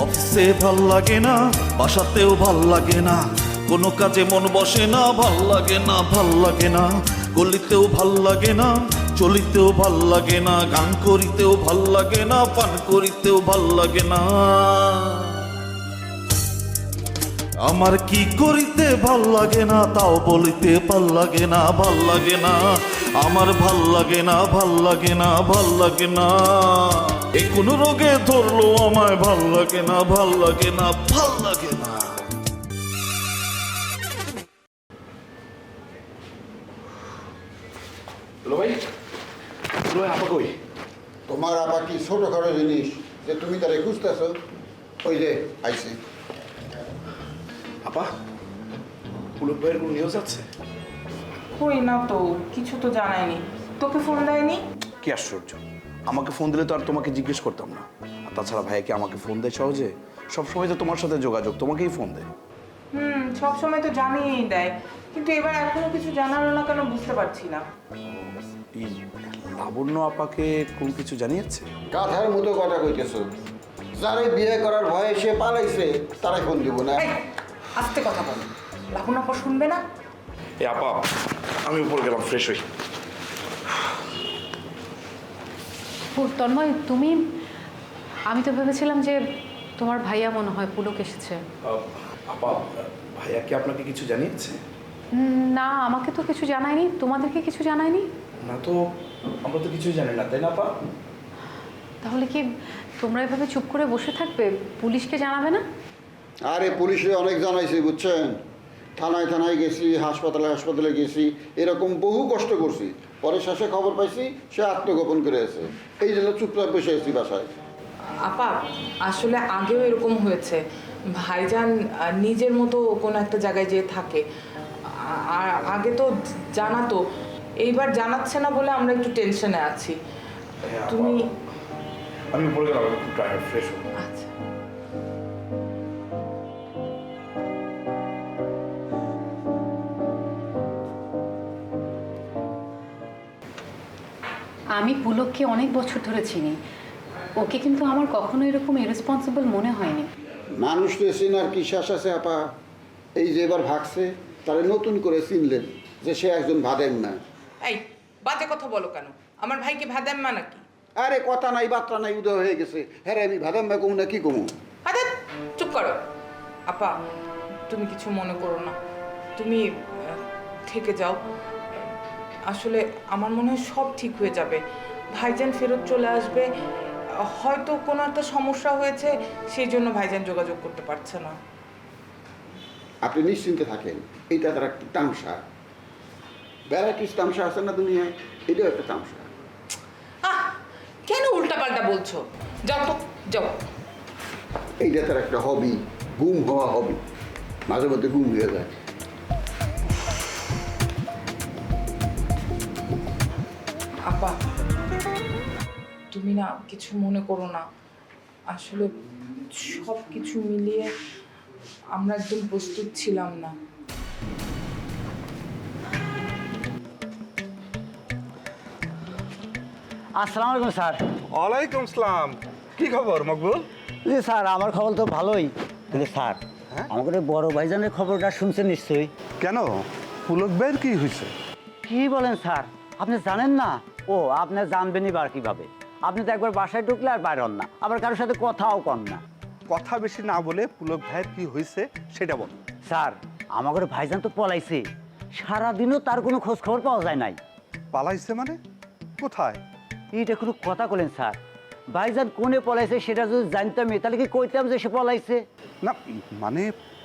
অফিসে ভাল লাগে না, বাসাতেও ভাল লাগে না, কোনো কাজে মন বসে না, ভাল লাগে না, ভাল লাগে না, গলিতেও ভাল লাগে না, চলিতেও ভাল লাগে না, গান করিতেও ভাল লাগে না, পান করিতেও ভাল লাগে না। আমার কি করিতে ভাল লাগে না, তাও বলিতে ভাল লাগে না, ভাল লাগে না, আমার ভাল লাগে না, ভাল লাগে না, ভাল লাগে না। এ কোন রোগে ধরলো আমায়, ভাল লাগে না, ভাল লাগে না, ভাল লাগে না। আপা কই? তোমার আবার কি ছোটখাটো জিনিস যে তুমি তারে খুঁজতেছো? ওই যে আইসি। আপা, পুলক ভাইয়ের কোনো নিউজ আছে? কই না তো, কিছু তো জানায়নি। তোকে ফোন দেয়নি? কি আশ্চর্য, আমাকে ফোন দিলে তো আর তোমাকে জিজ্ঞেস করতাম না। আর তাছাড়া ভাইকে আমাকে ফোন দেয় সহজে? সবসময় তো তোমার সাথে যোগাযোগ, তোমাকেই ফোন দেয়। সব সময় তো জানিয়েই দেয়, কিন্তু এবার এখনো কিছু জানালো না কেন বুঝতে পারছি না। এই লাবণ্য আপাকে কোন কিছু জানিয়েছে? গাধার মতো কথা কইতেছো। যারে বিয়ে করার ভয়ে সে পালাইছে তারাই ফোন দিব না। এই, আস্তে কথা বল, লাবণ্য আপা শুনবে না। এ আপা, আমি উপর গেলাম, ফ্রেশ হই। তন্ময়, তুমি? আমি তো ভেবেছিলাম যে তোমার ভাইয়া মনে হয় পুলক এসেছে। আপা, ভাইয়া কি আপনাকে কিছু জানিয়েছে? না, আমাকে তো কিছু জানায়নি। তোমাদেরকে কিছু জানায়নি? না তো, আমরা তো কিছুই জানি না, তাই না আপা? তাহলে কি তোমরা এভাবে চুপ করে বসে থাকবে? পুলিশকে জানাবে না? আরে পুলিশে অনেক জানাইছি, বুঝছেন? থানায় থানায় গেছি, হাসপাতালে হাসপাতালে গেছি, এরকম বহু কষ্ট করছি। পরে শেষে খবর পাইছি সে আত্মগোপন করে আছে। এই জন্য চুপচাপ বসে আছি বাসায়। আপা, আসলে আগেও এরকম হয়েছে। ভাইজান নিজের মতো কোনো একটা জায়গায় যেয়ে থাকে। আর আগে তো জানাতো, এইবার জানাচ্ছে না বলে আমরা একটু টেনশনে আছি। হ্যাঁ, তুমি আমি উপরে গেলাম, একটু টায়ার্ড, ফ্রেশ হবো। আচ্ছা। আমি পুলককে অনেক বছর ধরে চিনি। ওকে কিন্তু আমার কখনো এরকম ইরেসপন্সিবল মনে হয়নি। মানুষ তো চিনার কি শেষ আছে আপা? এই যে এবার ভাগছে তারে নতুন করে চিনলেন যে সে একজন ভাদেম্মা। এই বাজে কথা বলো কেন? আমার ভাই কি ভাদাম্মা নাকি? আরে কথা নাই বার্তা নাই, উদয় হয়ে গেছে। হ্যাঁ আমি ভাদাম্মা কমু না কি কমু? আরে চুপ করো। আপা, তুমি কিছু মনে করো না, তুমি থেকে যাও। আসলে আমার মনে হয় সব ঠিক হয়ে যাবে। ভাইজান ফেরত চলে আসবে। হয়তো কোনো একটা সমস্যা হয়েছে, সেই জন্য ভাইজান যোগাযোগ করতে পারছে না। আপনি নিশ্চিন্তে থাকেন, এইটা তার একটা তামসা। ভ্যারাইটিস তামসা আছে না দুনিয়ায়, এটাও একটা তামসা। কেন উল্টাপাল্টা বলছো? যাও তো, যাও। এইটা তার একটা হবি, গুম হওয়া হবি। মাঝে মধ্যে গুম হয়ে যায়। আপা, তুমি না কিছু মনে করো না। আসলে সব কিছু মিলিয়ে আমরা একদম প্রস্তুত ছিলাম না। আসসালামু আলাইকুম স্যার। ওয়ালাইকুম সালাম। কি খবর মকবুল? জি স্যার, আমার খবর তো ভালোই, কিন্তু স্যার আমাদের বড় ভাইজানের খবরটা শুনছেন নিশ্চয়ই? কেন, পুলক ভাইয়ের কি হয়েছে? কি বলেন স্যার, আপনি জানেন না? ও, আপনি জানবেনই বা কিভাবে? আপনি তো একবার বাসায় ঢুকলে আর বাইর হন না, আবার কারোর সাথে কথাও কন না। কথা বেশি না বলে পুলক ভাইয়ের কি হয়েছে সেটা বল। স্যার, আমাদের ভাইজান তো পলাইছে, সারাদিনও তার কোনো খোঁজ খবর পাওয়া যায় নাই। পালাইছে মানে? কোথায়? এইটা কোনো কথা বলেন স্যার? ভাইজান কোনে পলাইছে সেটা যদি জানতাম তাহলে কি কইতাম যে সে পলাইছে? না মানে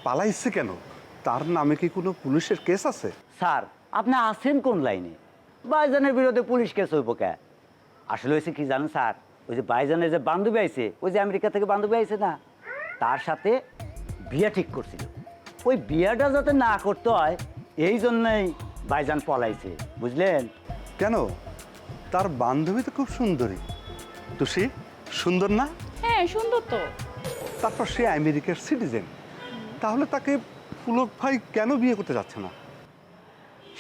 পালাইছে কেন? তার নামে কি কোনো পুলিশের কেস আছে? স্যার, আপনি আছেন কোন লাইনে? ভাইজানের বিরুদ্ধে পুলিশ কেস হইব কে? আসলে হয়েছে কি জানেন স্যার, ওই যে ভাইজানের যে বান্ধবী আইছে, ওই যে আমেরিকা থেকে বান্ধবী আইছে না, তার সাথে বিয়ে ঠিক করছিল। ওই বিয়েটা যাতে না করতে হয় এই জন্যই ভাইজান পলাইছে, বুঝলেন? কেন, তার বান্ধবী তো খুব সুন্দরী। তুষি, সুন্দর না? হ্যাঁ, সুন্দর তো। তারপর সে আমেরিকার সিটিজেন, তাহলে তাকে পুলক ভাই কেন বিয়ে করতে যাচ্ছে না?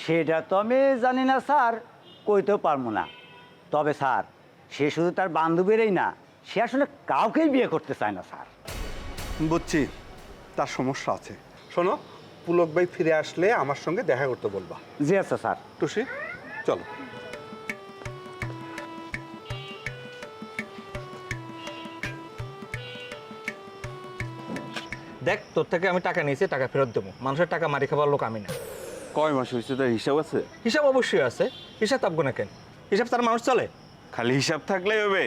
সেটা তো আমি জানি না স্যার, কইতেও পারবো না। তবে স্যার, সে শুধু তার বান্ধবীরই না, সে আসলে কাউকেই বিয়ে করতে চায় না স্যার। বুঝছি তার সমস্যা আছে। শোনো, পুলক ভাই ফিরে আসলে আমার সঙ্গে দেখা করতে বলবা। জি আচ্ছা স্যার। টুসি চলো। দেখ, তোর থেকে আমি টাকা নিয়েছি, টাকা ফেরত দেবো। মানুষের টাকা মারি খাবার লোক আমি না। কয় মাস হয়েছে তার হিসাব আছে? হিসাব অবশ্যই আছে। হিসাব থাকবো না কেন? হিসাব তার মানুষ চলে। খালি হিসাব থাকলেই হবে,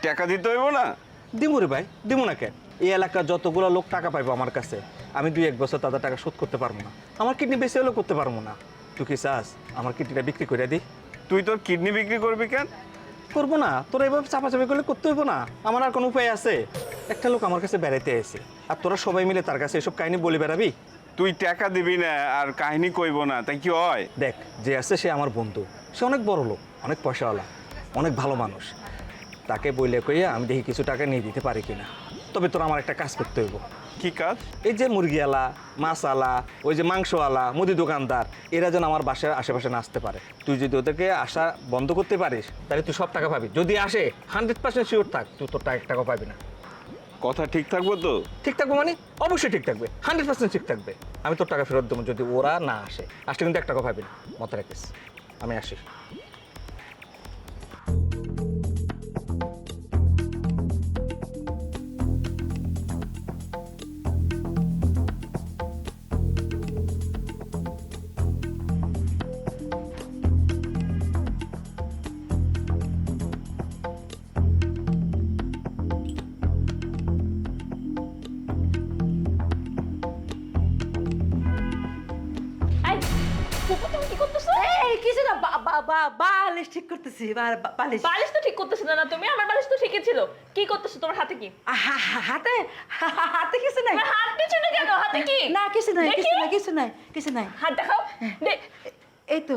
টাকা দিতে হইব না? দিমু রে ভাই, দিমু না কেন? এই এলাকার যতগুলো লোক টাকা পাইবো আমার কাছে, আমি 2-1 বছর তাদের টাকা শোধ করতে পারবো না। আমার কিডনি বেশি হলেও করতে পারবো না। তুই কি চাস আমার কিডনিটা বিক্রি করে দিই? তুই তোর কিডনি বিক্রি করবি কেন? করবো না। তোরা এভাবে চাপাচাপি করলে করতে হইব না। আমার আর কোনো উপায় আছে? একটা লোক আমার কাছে বেড়াইতে এসে, আর তোরা সবাই মিলে তার কাছে এসব কাহিনী বলে বেড়াবি? তুই টাকা দিবি না আর কাহিনী কইব না, তাই কি হয়? দেখ, যে আছে সে আমার বন্ধু, সে অনেক বড় লোক, অনেক পয়সাওয়ালা, অনেক ভালো মানুষ। তাকে বইলে কইয়া আমি দেখি কিছু টাকা নিয়ে দিতে পারি কিনা। তবে তোরা আমার একটা কাজ করতে হইব। কি কাজ? এই যে মুরগিওয়ালা, মাছওয়ালা, ওই যে মাংসওয়ালা, মুদি দোকানদার, এরা যেন আমার বাসার আশেপাশে না আসতে পারে। তুই যদি ওদেরকে আসা বন্ধ করতে পারিস তাহলে তুই সব টাকা পাবি। যদি আসে 100% শিওর থাক তুই তোর টাকা পাবি না। কথা ঠিক থাকবো তো? ঠিক থাকবো মানে? অবশ্যই ঠিক থাকবে, 100% ঠিক থাকবে। আমি তোর টাকা ফেরত দেবো যদি ওরা না আসে। আসলে কিন্তু 1 টাকা পাবি না, মাথায় রাখিস। আমি আসি। এই, ফুপু, তুমি কি করতেছো? এই কিছু না, বালিশ ঠিক করতেছি। বালিশ বালিশ তো ঠিক করতেছো না তুমি। আমার বালিশ তো ঠিকই ছিল। কি করতেছো? তোমার হাতে কি? হাতে হাতে কিছু নাই। তোমার হাত দিচ্ছ না কেন? হাতে কি? না কিছু নাই, দেখি। কিছু নাই, কিছু নাই, কিছু নাই। হাত দেখাও। এই তো।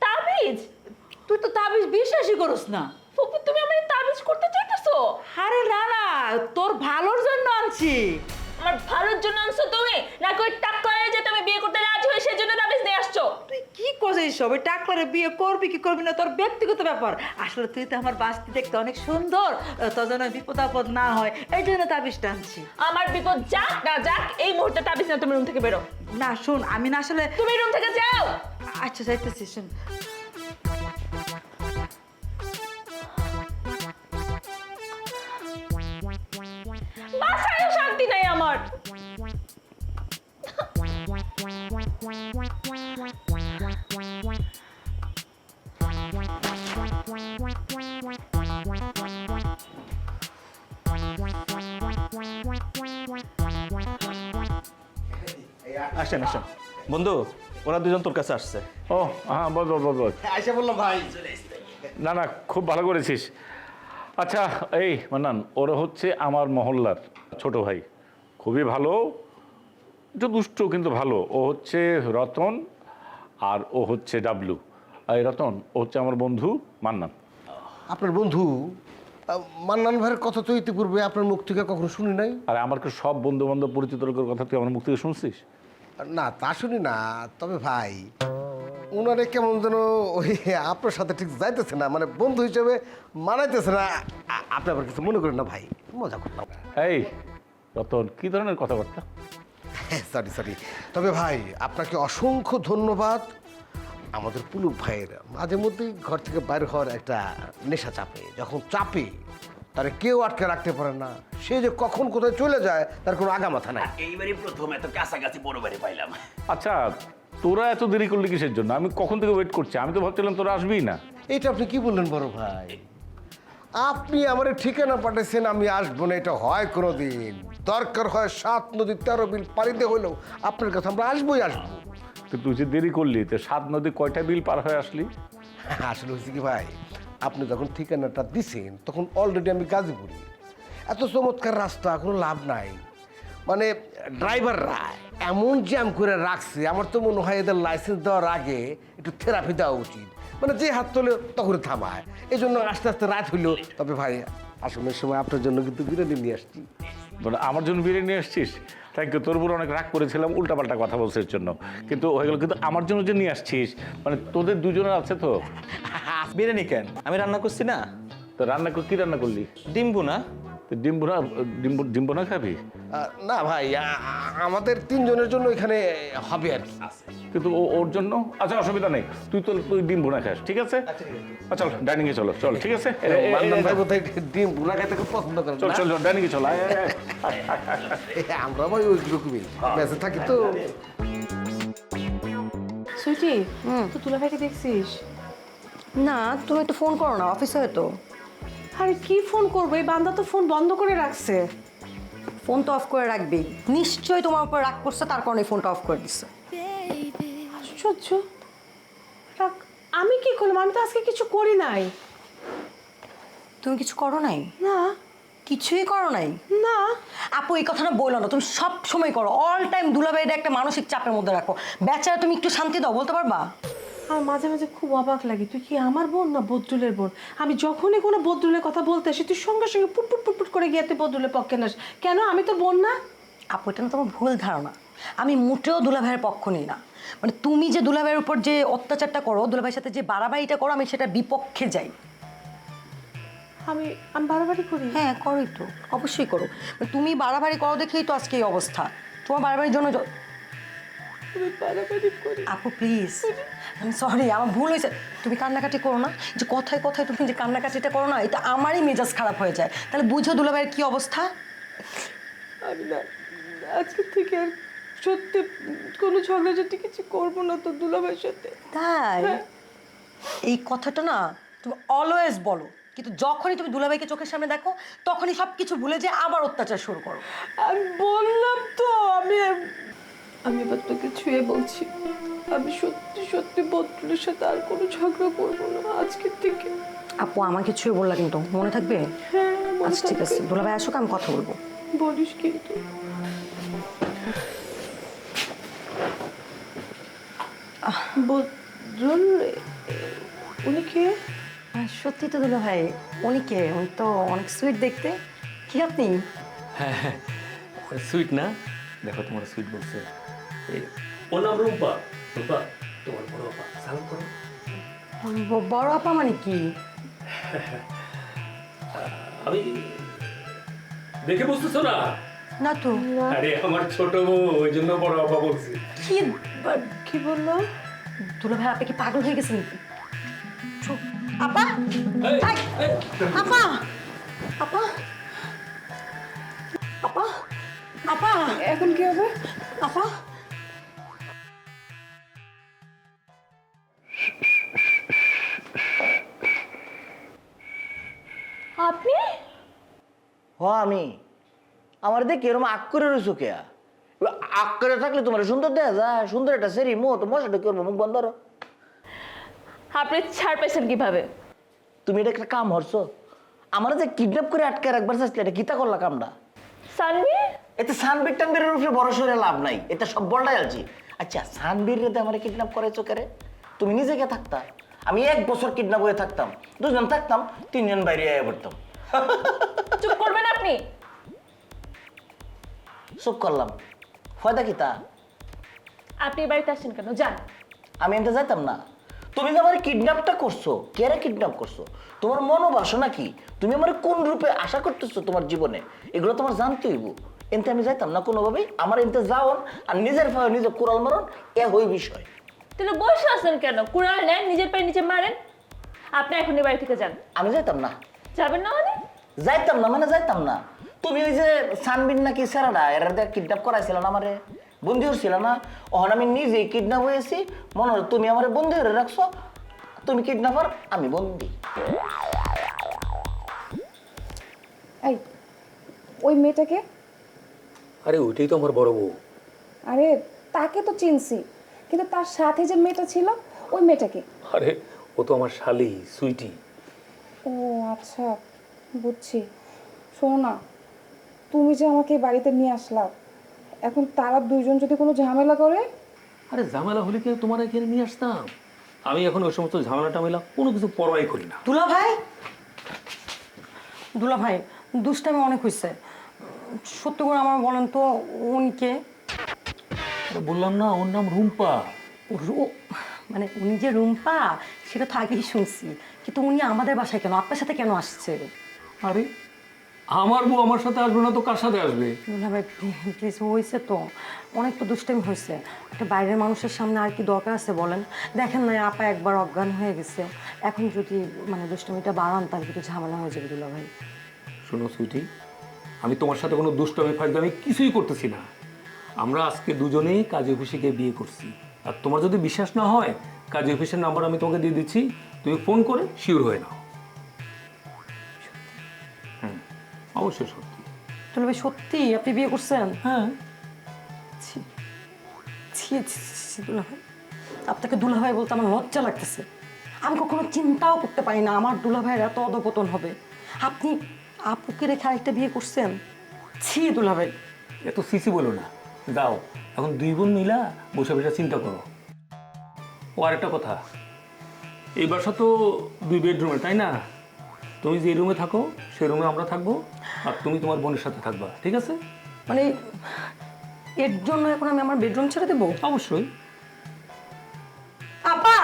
তাবিজ? তুই তো তাবিজ বিশ্বাসই করস না। ফুপু, তুমি আমার তাবিজ করতে চাইতেছো? আরে না না, তোর ভালোর জন্য আনছি। আমার ভালোর জন্য আনছো তুমি, নাকি ওই টাক্করে যে তুমি বিয়ে করতে রাজি হয়ে সেই জন্য তাবিজ নিয়ে আসছো? তুই কি করছিস? সবাই টাকলারে বিয়ে করবি কি করবি না তোর ব্যক্তিগত ব্যাপার। আসলে তুই তো আমার বাস্তি দেখতে অনেক সুন্দর, তোর যেন বিপদ আপদ না হয় এই জন্য তাবিজটা আনছি। আমার বিপদ যাক না যাক, এই মুহূর্তে তাবিজ না, তুমি রুম থেকে বেরো। না শোন, আমি না আসলে। তুমি রুম থেকে যাও। আচ্ছা যাইতেছি, শোন। বাসায়ও শান্তি নাই আমার। আসেন আসেন বন্ধু, ওরা দুজন তোর কাছে আসছে। ও হ্যাঁ, বল বল বল বল। আইসা বললাম ভাই। না না, খুব ভালো করেছিস। আচ্ছা এই মান্নান, ওরা হচ্ছে আমার মহল্লার ছোট ভাই, খুবই ভালো, একটু দুষ্ট কিন্তু ভালো। ও হচ্ছে রতন আর ও হচ্ছে ডাবলু। এই রতন, ও হচ্ছে আমার বন্ধু মান্নান। আপনার বন্ধু? মান্নান ভাইয়ের কথা তো ইতিপূর্বে আপনার মুখ থেকে কখনো শুনি নাই। আর আমার কি সব বন্ধু বান্ধব পরিচিত লোকের কথা তুই আমার মুখ থেকে শুনছিস? না তা শুনি না, তবে ভাই ওনারে কেমন যেন ওই আপনার সাথে ঠিক যাইতেছে না, মানে বন্ধু হিসেবে মানাইতেছে না। আপনি আবার কিছু মনে করেন না ভাই, মজা করলাম। এই রতন, কি ধরনের কথাবার্তা? সরি সরি, তবে ভাই আপনাকে অসংখ্য ধন্যবাদ। আমাদের পুলক ভাইয়ের মাঝে মধ্যেই ঘর থেকে বাইরে হওয়ার একটা নেশা চাপে, যখন চাপে তারে কেউ আটকে রাখতে পারে না। সে যে কখন কোথায় চলে যায় তার কোনো আগা মাথা নাই। এইবারই প্রথম এত কাছাকাছি বড় বাড়ি পাইলাম। আচ্ছা, তোরা এত দেরি করলি কিসের জন্য? আমি কখন থেকে ওয়েট করছি, আমি তো ভাবছিলাম তোরা আসবিই না। এটা আপনি কি বললেন বড় ভাই? আপনি আমার ঠিকানা পাঠাইছেন, আমি আসবো না এটা হয় কোনো দিন? দরকার হয় 7 নদী 13 বিল পানিতে হলেও আপনার কাছে আমরা আসবোই আসবো। তো তুই যে দেরি করলি, তো 7 নদী কয়টা বিল পার হয়ে আসলি? আসলে হয়েছে কি ভাই, আপনি যখন ঠিকানাটা দিছেন তখন অলরেডি আমি গাজীপুরে। এত চমৎকার রাস্তা, কোনো লাভ নাই। মানে ড্রাইভাররা এমন জ্যাম করে রাখছে, আমার তো মনে হয় এদের লাইসেন্স দেওয়ার আগে একটু থেরাপি দেওয়া উচিত। মানে যে হাত তোলে তখন থামায়, এই জন্য আস্তে আস্তে রাত হইলো। তবে ভাই আসনের সময় আপনার জন্য কিন্তু বিরিয়ানি নিয়ে আসছি। মানে আমার জন্য বিরিয়ানি নিয়ে আসছিস? Thank you. তোর উপর অনেক রাগ করেছিলাম উল্টাপাল্টা কথা বলছিস জন্য, কিন্তু হয়ে গেল। কিন্তু আমার জন্য যে নিয়ে আসছিস, মানে তোদের দুজনের আছে তো? বিরিয়ানি কেন? আমি রান্না করছি না। তো রান্না কি রান্না করলি? ডিম ভুনা। তো ডিম বোনা খাবি? না ভাই, আমাদের তিনজনের জন্য এখানে হবে আর কি। কিন্তু ওর জন্য আচ্ছা অসুবিধা নেই, তুই ডিম বোনা খাস, ঠিক আছে? চল ডাইনিংয়ে চলো, চল ঠিক আছে। মান্নান ভাই বোধহয় ডিম ভুনা খাইতে খুব পছন্দ করেন চল না? চল ডাইনিংয়ে চল। আমরা ভাই ওই রকমই মেসে থাকি তো। সুইটি, তো তুলা ভাইকে দেখছিস? না, তুমি একটু ফোন করো না, অফিসে হয়তো। আরে কি ফোন করবো, এই বান্দা তো ফোন বন্ধ করে রাখছে। ফোন তো অফ করে রাখবি, নিশ্চয়ই তোমার উপর রাগ করছে, তার কারণে ফোনটা অফ করে দিচ্ছে। আশ্চর্য, রাখ, আমি কি করলাম? আমি তো আজকে কিছু করি নাই। তুমি কিছু করো নাই? না, কিছুই করো নাই? না। আপু এই কথাটা বললো না, তুমি সব সময় করো, অল টাইম দুলাভাইটা একটা মানসিক চাপের মধ্যে রাখো। বেচারা তুমি একটু শান্তি দাও, বলতে পারবা? আমার মাঝে মাঝে খুব অবাক লাগে, তুই কি আমার বোন না বদরুলের বোন? আমি যখনই কোনো বদরুলের কথা বলতে আসি তুই সঙ্গে সঙ্গে পুটপুট পুটপুট করে গিয়ে তুই বদরুলের পক্ষে নাস কেন? আমি তো বোন না? আপু এটা না তোমার ভুল ধারণা, আমি মোটেও দুলাভাইয়ের পক্ষ নিই না। মানে তুমি যে দুলাভাইয়ের উপর যে অত্যাচারটা করো, দুলাভাইয়ের সাথে যে বাড়াবাড়িটা করো, আমি সেটা বিপক্ষে যাই। আমি বাড়াবাড়ি করি? হ্যাঁ করোই তো, অবশ্যই করো। তুমি বাড়াবাড়ি করো দেখেই তো আজকে এই অবস্থা। তোমার বাড়াবাড়ির জন্য আপু প্লিজ, আমি সরি, আমার ভুল হয়েছে। তুমি কান্নাকাটি করো না, যে কথায় কথায় তুমি যে কান্নাকাটিটা করো না, এটা আমারই মেজাজ খারাপ হয়ে যায়। তাহলে বুঝো দুলাভাইয়ের কি অবস্থা। আমি না আজকে থেকে আর সত্যি কোনো ঝগড়াঝাটি কিছু করবো না তো দুলাভাইয়ের সাথে। তাই এই কথাটা না তুমি অলওয়েজ বলো, কিন্তু যখনই তুমি দুলাভাইকে চোখের সামনে দেখো তখনই সব কিছু ভুলে যেয়ে আবার অত্যাচার শুরু করো। আমি বললাম তো, আমি এবার তোকে ছুঁয়ে বলছি, আমি সত্যি সত্যি বদরুলের সাথে আর কোনো ঝগড়া করবো না আজকের থেকে। আপু আমাকে ছুঁয়ে বললা কিন্তু মনে থাকবে? হ্যাঁ আচ্ছা ঠিক আছে, দুলাভাই আসুক, আমি কথা বলবো। বলিস কিন্তু। বদরুল উনি কে? সত্যি তো দুলাভাই, উনি কে? উনি তো অনেক সুইট দেখতে। কি আপনি? হ্যাঁ হ্যাঁ, সুইট না? দেখো তোমার সুইট বলছে। ওর নাম রূপা। রূপা, তোমার বড় আপা, সালাম করো। বড় আপা মানে কি? আমি দেখে বুঝতেছো না? না তো। আরে আমার ছোট বউ, ওই জন্য বড় আপা বলছি। কি বললো? দুলাভাই আপনি কি পাগল হয়ে গেছেন? আপা, আপা, আপা, আপা, আপা, এখন কি হবে? আপা, আপনি? হ আমি, আমার দেখে এরকম আগ করে রয়েছো কে? আগ করে থাকলে তোমার সুন্দর দেখা যায়, সুন্দর একটা সেরি মো তো মশাটা করবো, মুখ বন্ধ করো। আপনি ছাড় পেয়েছেন কিভাবে? তুমি এটা একটা কাম হরছো, আমার যে কিডন্যাপ করে আটকে রাখবার চাইছিলে, এটা কিতা করলা কামটা? সানভীর? এতে সানবীর টানবীরের উপরে বড় সরে লাভ নাই, এটা সব বলটাই আছি। আচ্ছা সানবীর রেতে আমার কিডন্যাপ করাইছো কেরে? তুমি নিজে কে থাকতা, আমি 1 বছর কিডন্যাপ হয়ে থাকতাম, 2 জন থাকতাম, 3 জন বাইরে আয়া পড়তাম। চুপ করবেন আপনি? চুপ করলাম, ফয়দা কি তা? আপনি এই বাড়িতে আসছেন কেন? যান। আমি এনতে যাইতাম না। তুমি যে আমার কিডন্যাপটা করছো, কেরে কিডন্যাপ করছো, তোমার মনোবাসনা কি, তুমি আমার কোন রূপে আশা করতেছো তোমার জীবনে, এগুলো তোমার জানতে হইব। এনতে আমি যাইতাম না কোনোভাবেই। আমার এনতে যাওন আর নিজের পায়ে নিজে কুড়াল মারন, এ হই বিষয়। তাহলে বসে আছেন কেন? কুড়াল নেন, নিজের পায়ে নিজে মারেন। আপনি এখন এই বাড়ি থেকে যান। আমি যাইতাম না। যাবেন না মানে? যাইতাম না মানে যাইতাম না। তুমি ওই যে সানবিন নাকি সেরাডা এরা কিডন্যাপ করাইছিল না, আমারে বন্দি হচ্ছিল না, ওখান আমি নিজেই কিডন্যাপ হয়েছি। মনে হয় তুমি আমার বন্দি হয়ে রাখছো, তুমি কিডন্যাপার, আমি বন্দি। এই ওই মেয়েটাকে? আরে ওইটাই তো আমার বড় বউ। আরে তাকে তো চিনছি, কিন্তু তার সাথে যে মেয়েটা ছিল ওই মেয়েটাকে? আরে ও তো আমার শালি, সুইটি। ও আচ্ছা, বুঝছি। শোনো না, তুমি যে আমাকে বাড়িতে নিয়ে আসলা, এখন তারা দুইজন যদি কোনো ঝামেলা করে? আরে ঝামেলা হলে কি তোমার এখানে নিয়ে আসতাম? আমি এখন ওই সমস্ত ঝামেলা টামেলা কোনো কিছু পরোয়াই করি না। দুলাভাই, দুলাভাই দুষ্টামি অনেক হয়েছে, সত্যি করে আমার বলেন তো উনি কে? বললাম না, ওর নাম রুম্পা। মানে উনি যে রুম্পা সেটা তো আগেই শুনছি, কিন্তু উনি আমাদের বাসায় কেন, আপনার সাথে কেন আসছে? আরে আমার বউ আমার সাথে আসবে না তো কার সাথে আসবে? দুলাভাই প্লিজ, হয়েছে তো, অনেক তো দুষ্টামি হয়েছে। একটা বাইরের মানুষের সামনে আর কি দরকার আছে বলেন? দেখেন না আপা একবার অজ্ঞান হয়ে গেছে, এখন যদি মানে দুষ্টামিটা বাড়ান তাহলে কিন্তু ঝামেলা হয়ে যাবে দুলাভাই। শোনো সুইটি, আমি তোমার সাথে কোনো দুষ্টামি ফাজলামি কিছুই করতেছি না। আমরা আজকে দুজনেই কাজী অফিসে গিয়ে বিয়ে করছি। আর তোমার যদি বিশ্বাস না হয়, কাজী অফিসের নাম্বার আমি তোমাকে দিয়ে দিচ্ছি, তুমি ফোন করে শিওর হয়ে নাও। অবশ্যই সত্যি। দুলাভাই সত্যি আপনি বিয়ে করছেন? হ্যাঁ। ছি ছি ছি দুলাভাই, আপনাকে দুলাভাই বলতে আমার লজ্জা লাগতেছে। আমি কখনো চিন্তাও করতে পারি না আমার দুলাভাইয়ের এত অধপতন হবে। আপনি আপুকে রেখে আরেকটা বিয়ে করছেন? ছি দুলাভাই। এত সিসি বলো না, দাও এখন দুই বোন মিলা বসে বসে চিন্তা করো। ও আরেকটা কথা, এই বাসা তো 2 বেডরুমে, তাই না? তুমি যে রুমে থাকো সেই রুমে আমরা থাকবো, আর তুমি তোমার বোনের সাথে থাকবা, ঠিক আছে? মানে এর জন্য এখন আমি আমার বেডরুম ছেড়ে দেবো? অবশ্যই। আপা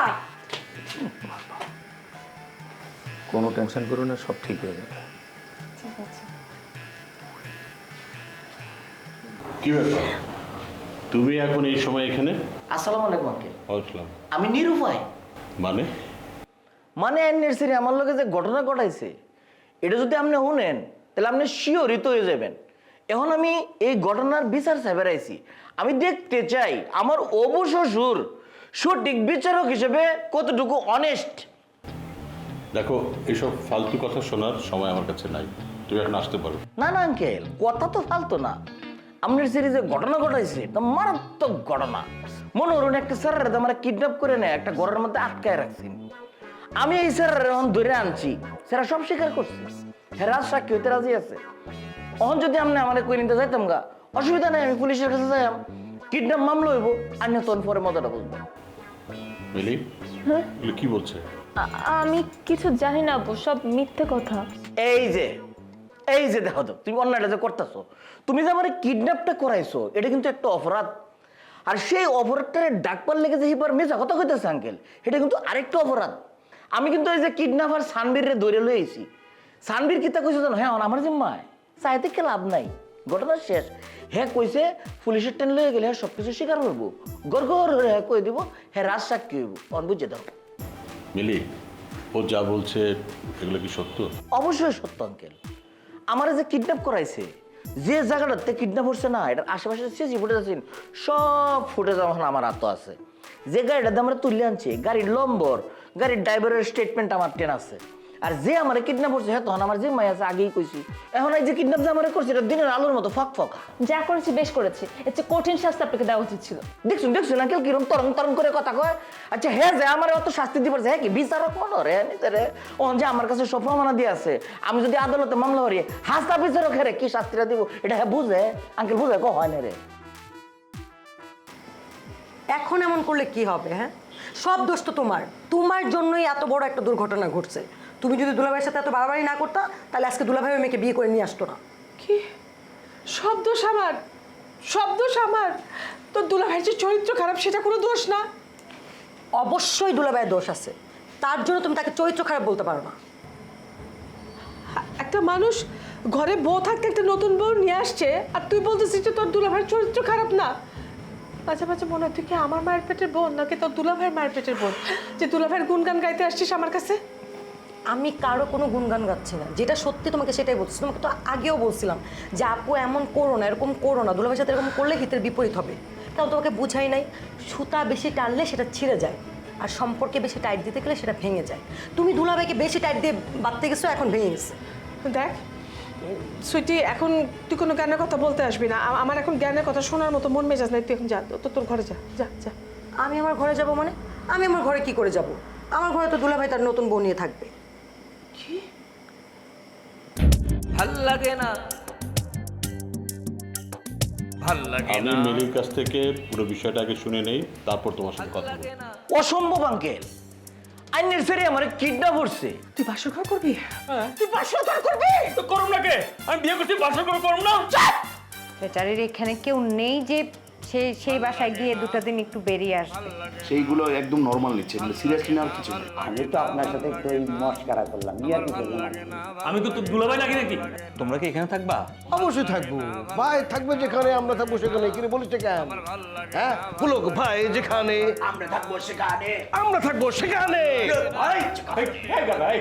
কোনো টেনশন করো না, সব ঠিক হয়ে যাবে। ঠিক আছে। কি ব্যাপার, তুমি এখন এই সময় এখানে? আসসালামু আলাইকুম আঙ্কেল। আসলাম। আমি নিরুপায়। মানে? মানে অ্যানিভার্সারি আমার লগে যে ঘটনা ঘটাইছে এটা যদি আপনি শুনেন তাহলে আপনি শিওরিত হয়ে যাবেন। এখন আমি এই ঘটনার বিচার সাহেবের আইছি। আমি দেখতে চাই আমার অবু শ্বশুর সঠিক বিচারক হিসেবে কতটুকু অনেস্ট। দেখো, এইসব ফালতু কথা শোনার সময় আমার কাছে নাই, তুমি এখন আসতে পারো। না না আঙ্কেল, কথা তো ফালতো না। আপনার সিরিজে ঘটনা ঘটাইছে এটা মারাত্মক ঘটনা। মনে করুন একটা স্যারের আমরা কিডন্যাপ করে নেয়, একটা ঘরের মধ্যে আটকায় রাখছি। আমি এই স্যারের এখন ধরে আনছি, স্যারা সব স্বীকার করছে, হেরাজ সাক্ষী হইতে রাজি আছে। এখন যদি আপনি আমার কই নিতে যাইতাম গা, অসুবিধা নেই, আমি পুলিশের কাছে যাইম, কিডন্যাপ মামলা হইব, আন্য তখন পরে মজাটা বুঝবেন। মিলি, এগুলো কি বলছে? আমি কিছু জানি না আপু, সব মিথ্যে কথা। এই যে দেখো তো, তুমি অন্যায়টা যে করতেছো, তুমি যে আমার কিডন্যাপটা করাইছো এটা কিন্তু একটা অপরাধ। আর সেই অপরাধটারে ডাকপার লেগে যে হিবার মেজা কথা কইতেছে আঙ্কেল, এটা কিন্তু আরেকটা অপরাধ। আমি কিন্তু এই যে কিডন্যাপার সানবীরে ধরে লইছি, সানবীর কিতা কইছে জানো? হ্যাঁ আমার জিম্মায়, চাইতে কে লাভ নাই, ঘটনা শেষ। হ্যাঁ কইছে পুলিশের ট্রেন লয়ে গেলে হ্যাঁ সবকিছু স্বীকার করবো, গড়গড় হয়ে হ্যাঁ কই দিব, হ্যাঁ রাজ সাক্ষী হইব। অন বুঝে দাও মিলি, ও যা বলছে এগুলো কি সত্য? অবশ্যই সত্য আঙ্কেল। আমার যে কিডন্যাপ করাইছে, যে জায়গাটাতে কিডন্যাপ হচ্ছে না, এটার আশেপাশে সিসি ফুটেজ আছে, সব ফুটেজ এখন আমার হাতে আছে। যে গাড়িটাতে আমরা তুলে আনছি, গাড়ির নম্বর, গাড়ির ড্রাইভারের স্টেটমেন্ট আমার টেন আছে। আর যে আমার কিডন্যাপ করছে হ্যাঁ তখন আমার যে মাই আছে আগেই কইছি। এখন এই যে কিডন্যাপ যে আমার করছে এটা দিনের আলোর মতো ফাঁক ফাঁকা। যা করেছি বেশ করেছি, এর চেয়ে কঠিন শাস্তি আপনাকে দেওয়া উচিত ছিল। দেখছুন আঙ্কেল কিরম তরং তরং করে কথা কয়। আচ্ছা হ্যাঁ যে আমার অত শাস্তি দিবার হ্যাঁ কি বিচারক মনে রে নিজেরে? ওন যে আমার কাছে সব প্রমাণ দিয়ে আছে, আমি যদি আদালতে মামলা করি হাসতা বিচারক হ্যাঁ কি শাস্তিটা দিব এটা হ্যাঁ বুঝে? আঙ্কেল বুঝে কো হয় না রে। এখন এমন করলে কি হবে? হ্যাঁ, সব দোষ তো তোমার জন্যই এত বড় একটা দুর্ঘটনা ঘটছে। তুমি যদি দুলাভাইয়ের সাথে এত বাড়াবাড়ি না করতা তাহলে আজকে দুলাভাই ওই মেয়েকে বিয়ে করে নিয়ে আসতো না। কি সব দোষ আমার? সব দোষ আমার? তো দুলাভাইয়ের যে চরিত্র খারাপ সেটা কোনো দোষ না? অবশ্যই দুলাভাইয়ের দোষ আছে, তার জন্য তুমি তাকে চরিত্র খারাপ বলতে পারো না। একটা মানুষ ঘরে বউ থাকতে একটা নতুন বউ নিয়ে আসছে আর তুই বলতেছিস যে তোর দুলাভাইয়ের চরিত্র খারাপ না? মাঝে মাঝে মনে হয় তুই কি আমার মায়ের পেটের বোন নাকি তোর দুলাভাইয়ের মায়ের পেটের বোন যে দুলাভাইয়ের গুণগান গাইতে আসছিস আমার কাছে? আমি কারো কোনো গুণগান গাচ্ছি না, যেটা সত্যি তোমাকে সেটাই বলছি। তোমাকে তো আগেও বলছিলাম যে আপু এমন করো না, এরকম করো না, দুলাভাইয়ের সাথে এরকম করলে হিতের বিপরীত হবে। কারণ তোমাকে বুঝাই নাই, সুতা বেশি টানলে সেটা ছিঁড়ে যায়, আর সম্পর্কে বেশি টাইট দিতে গেলে সেটা ভেঙে যায়। তুমি দুলাভাইকে বেশি টাইট দিয়ে বাঁধতে গেছো, এখন ভেঙে গেছে। দেখ সুইটি, এখন তুই কোনো জ্ঞানের কথা বলতে আসবি না। আমার এখন জ্ঞানের কথা শোনার মতো মন মেজাজ নাই। তুই এখন যা, তোর ঘরে যা যা যা। আমি আমার ঘরে যাব মানে? আমি আমার ঘরে কি করে যাব? আমার ঘরে তো দুলাভাই তার নতুন বউ নিয়ে থাকবে। কি ভাল লাগে না, ভাল লাগে আমি না। মিলির কাছ থেকে পুরো বিষয়টা আগে শুনে নেই, তারপর তোমার সাথে কথা বলবো। অসম্ভব আঙ্কেল, আইনের ফেরে আমার কিডন্যাপ করছে। তুই বাসর ঘর করবি? তুই বাসর ঘর করবি? তো করুম না কে? আমি বিয়ে করছি, বাসর করে করুম না? বেচারির এখানে কেউ নেই যে সেই বাসায় গিয়ে 2টা দিন একটু বেরিয়ে আসবে। সেইগুলো একদম নর্মাল নিচ্ছে, মানে সিরিয়াসলি নেওয়ার কিছু নেই। আমি তো আপনার সাথে একটু ওই মস্কারা করলাম, ইয়ার কি করলাম আর কি। আমি তো তোর দুলাভাই লাগি নাকি? তোমরা কি এখানে থাকবা? অবশ্যই থাকবো ভাই, থাকবে যেখানে আমরা থাকবো সেখানে। কিরে বলিস কেন? হ্যাঁ পুলক ভাই যেখানে আমরা থাকবো সেখানে। ভাই